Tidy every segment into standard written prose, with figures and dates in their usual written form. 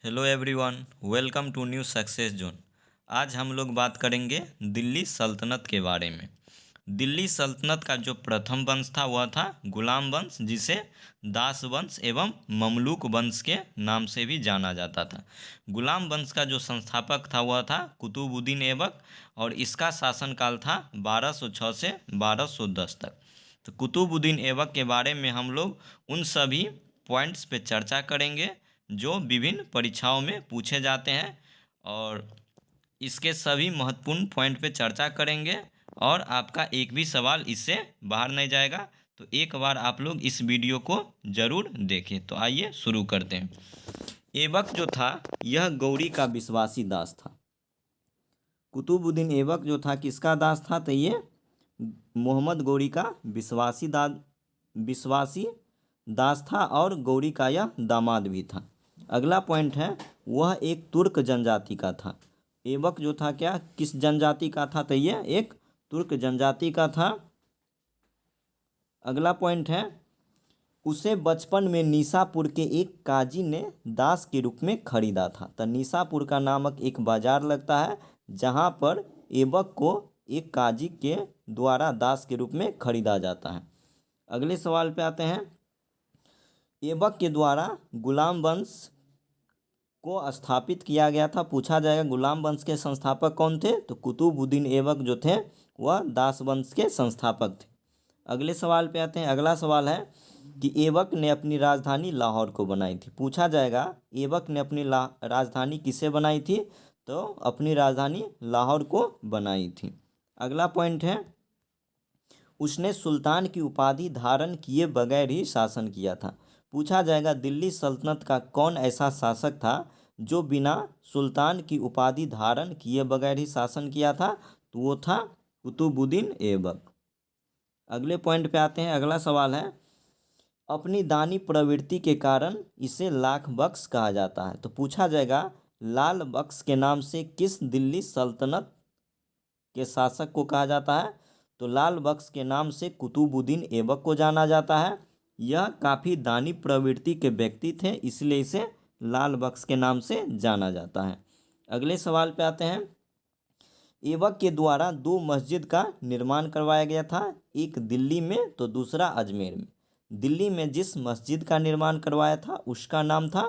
Hello everyone, welcome to new success zone. आज हम लोग बात करेंगे दिल्ली सल्तनत के बारे में। दिल्ली सल्तनत का जो प्रथम वंश था वह था गुलाम वंश, जिसे दास वंश एवं ममलूक वंश के नाम से भी जाना जाता था। गुलाम वंश का जो संस्थापक था वह था कुतुबुद्दीन ऐबक, और इसका शासनकाल था 1206 से 1210 तक। तो कुतुबुद्दीन ऐबक के बारे में हम लोग उन सभी पॉइंट्स पे चर्चा करेंगे जो विभिन्न परीक्षाओं में पूछे जाते हैं, और इसके सभी महत्वपूर्ण पॉइंट पे चर्चा करेंगे, और आपका एक भी सवाल इससे बाहर नहीं जाएगा। तो एक बार आप लोग इस वीडियो को ज़रूर देखें। तो आइए शुरू करते हैं। ऐबक जो था यह गौरी का विश्वासी दास था। कुतुबुद्दीन ऐबक जो था किसका दास था? तो ये मोहम्मद गौरी का विश्वासी दास था, और गौरी का यह दामाद भी था। अगला पॉइंट है, वह एक तुर्क जनजाति का था। ऐबक जो था क्या किस जनजाति का था? तो ये एक तुर्क जनजाति का था। अगला पॉइंट है, उसे बचपन में निशापुर के एक काजी ने दास के रूप में खरीदा था। तो निशापुर का नामक एक बाजार लगता है जहाँ पर ऐबक को एक काजी के द्वारा दास के रूप में खरीदा जाता है। अगले सवाल पे आते हैं, ऐबक के द्वारा गुलाम वंश को स्थापित किया गया था। पूछा जाएगा गुलाम वंश के संस्थापक कौन थे? तो कुतुबुद्दीन ऐबक जो थे वह दास वंश के संस्थापक थे। अगले सवाल पे आते हैं। अगला सवाल है कि ऐबक ने अपनी राजधानी लाहौर को बनाई थी। पूछा जाएगा ऐबक ने अपनी राजधानी किसे बनाई थी? तो अपनी राजधानी लाहौर को बनाई थी। अगला पॉइंट है, उसने सुल्तान की उपाधि धारण किए बगैर ही शासन किया था। पूछा जाएगा दिल्ली सल्तनत का कौन ऐसा शासक था जो बिना सुल्तान की उपाधि धारण किए बगैर ही शासन किया था? तो वो था कुतुबुद्दीन ऐबक। अगले पॉइंट पे आते हैं। अगला सवाल है, अपनी दानी प्रवृत्ति के कारण इसे लाख बख्श कहा जाता है। तो पूछा जाएगा लाल बख्श के नाम से किस दिल्ली सल्तनत के शासक को कहा जाता है? तो लाल बख्श के नाम से कुतुबुद्दीन ऐबक को जाना जाता है। यह काफ़ी दानी प्रवृत्ति के व्यक्ति थे, इसलिए इसे लाल बख्श के नाम से जाना जाता है। अगले सवाल पे आते हैं, ऐबक के द्वारा दो मस्जिद का निर्माण करवाया गया था, एक दिल्ली में तो दूसरा अजमेर में। दिल्ली में जिस मस्जिद का निर्माण करवाया था उसका नाम था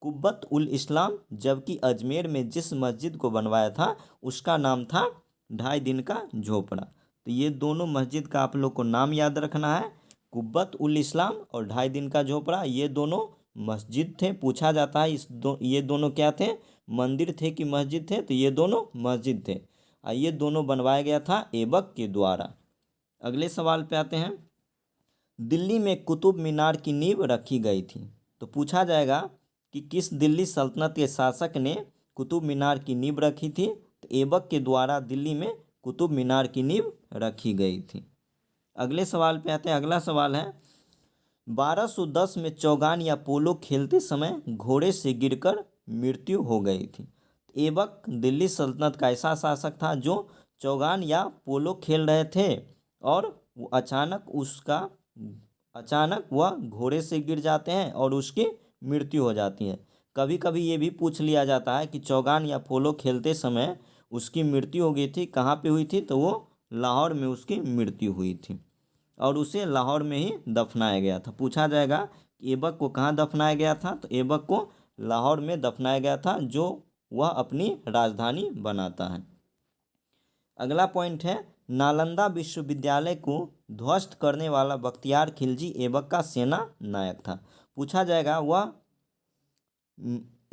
कुब्बत उल इस्लाम, जबकि अजमेर में जिस मस्जिद को बनवाया था उसका नाम था 2.5 दिन का झोपड़ा। तो ये दोनों मस्जिद का आप लोग को नाम याद रखना है, कुब्बत उल इस्लाम और 2.5 दिन का झोपड़ा। ये दोनों मस्जिद थे। पूछा जाता है ये दोनों क्या थे, मंदिर थे कि मस्जिद थे? तो ये दोनों मस्जिद थे, और ये दोनों बनवाया गया था ऐबक के द्वारा। अगले सवाल पे आते हैं, दिल्ली में कुतुब मीनार की नींव रखी गई थी। तो पूछा जाएगा कि किस दिल्ली सल्तनत के शासक ने कुतुब मीनार की नींव रखी थी? तो ऐबक के द्वारा दिल्ली में कुतुब मीनार की नींव रखी गई थी। अगले सवाल पे आते हैं। अगला सवाल है, 1210 में चौगान या पोलो खेलते समय घोड़े से गिरकर मृत्यु हो गई थी। ऐबक दिल्ली सल्तनत का ऐसा शासक था जो चौगान या पोलो खेल रहे थे, और वो अचानक वह घोड़े से गिर जाते हैं और उसकी मृत्यु हो जाती है। कभी कभी ये भी पूछ लिया जाता है कि चौगान या पोलो खेलते समय उसकी मृत्यु हो गई थी, कहाँ पे हुई थी? तो वो लाहौर में उसकी मृत्यु हुई थी, और उसे लाहौर में ही दफनाया गया था। पूछा जाएगा कि ऐबक को कहाँ दफनाया गया था? तो ऐबक को लाहौर में दफनाया गया था, जो वह अपनी राजधानी बनाता है। अगला पॉइंट है, नालंदा विश्वविद्यालय को ध्वस्त करने वाला बख्तियार खिलजी ऐबक का सेना नायक था। पूछा जाएगा वह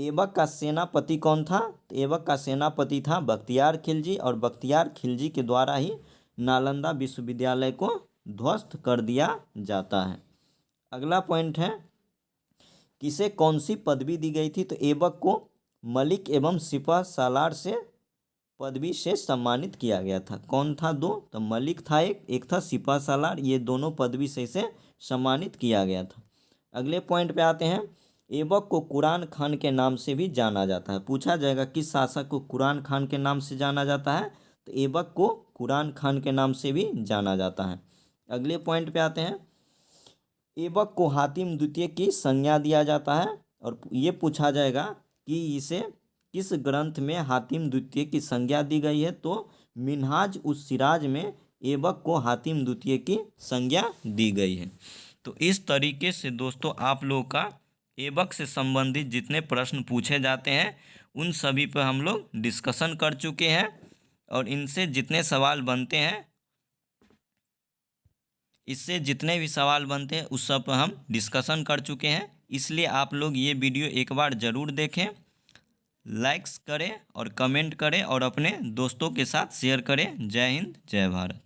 ऐबक का सेनापति कौन था? तो ऐबक का सेनापति था बख्तियार खिलजी, और बख्तियार खिलजी के द्वारा ही नालंदा विश्वविद्यालय को ध्वस्त कर दिया जाता है। अगला पॉइंट है, किसे कौन सी पदवी दी गई थी? तो ऐबक को मलिक एवं सिपह सालार से पदवी से सम्मानित किया गया था। कौन था? दो, तो मलिक था एक था सिपह सालार। ये दोनों पदवी से इसे सम्मानित किया गया था। अगले पॉइंट पे आते हैं, ऐबक को कुरान खान के नाम से भी जाना जाता है। पूछा जाएगा किस शासक को कुरान खान के नाम से जाना जाता है? तो ऐबक को कुरान खान के नाम से भी जाना जाता है। अगले पॉइंट पे आते हैं, ऐबक को हातिम द्वितीय की संज्ञा दिया जाता है, और ये पूछा जाएगा कि इसे किस ग्रंथ में हातिम द्वितीय की संज्ञा दी गई है, तो मिन्हाज उस सिराज में ऐबक को हातिम द्वितीय की संज्ञा दी गई है। तो इस तरीके से दोस्तों आप लोगों का ऐबक से संबंधित जितने प्रश्न पूछे जाते हैं उन सभी पर हम लोग डिस्कशन कर चुके हैं, और इनसे जितने सवाल बनते हैं, इससे जितने भी सवाल बनते हैं उस सब पर हम डिस्कशन कर चुके हैं। इसलिए आप लोग ये वीडियो एक बार ज़रूर देखें, लाइक्स करें और कमेंट करें और अपने दोस्तों के साथ शेयर करें। जय हिंद, जय भारत।